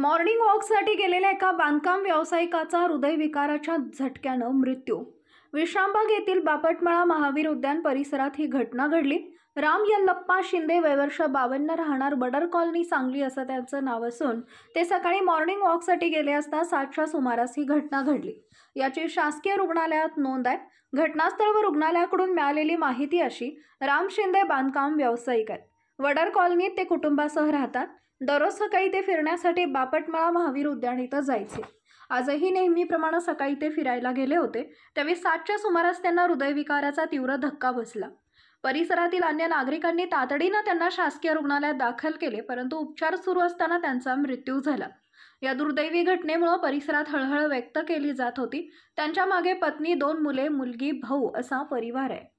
Morning वॉकसाठी गेलेल्या एका बांधकाम व्यावसायिकाचा हृदयविकाराच्या झटक्यानं मृत्यू. विश्रामबाग येथील बापटमळा महावीर उद्यान परिसरात ही घटना घडली. राम यल्लप्पा शिंदे वय वर्ष 52 राहणार बडर कॉलनी सांगली असं त्यांचं नाव असून ते सकाळी मॉर्निंग वॉकसाठी गेले असता 7च्या सुमारास ही घटना घडली. याची शासकीय रुग्णालयात नोंद आहे. घटनास्थळ व रुग्णालयाकडून मिळालेली माहिती अशी: राम शिंदे बांधकाम व्यावसायिक आहेत. वडर कॉलनीत ते कुटुंबासह राहतात. दररोज सकाळी ते फिरण्यासाठी बापटमळा महावीर उद्यान इथं जायचे. आजही नेहमीप्रमाणे सकाळी ते फिरायला गेले होते. त्यावेळी 7च्या सुमारास त्यांना हृदयविकाराचा तीव्र धक्का बसला. परिसरातील अन्य नागरिकांनी तातडीनं त्यांना शासकीय रुग्णालयात दाखल केले, परंतु उपचार सुरू असताना त्यांचा मृत्यू झाला. या दुर्दैवी घटनेमुळे परिसरात हळहळ व्यक्त केली जात होती. त्यांच्या मागे पत्नी, 2 मुले, मुलगी, भाऊ असा परिवार आहे.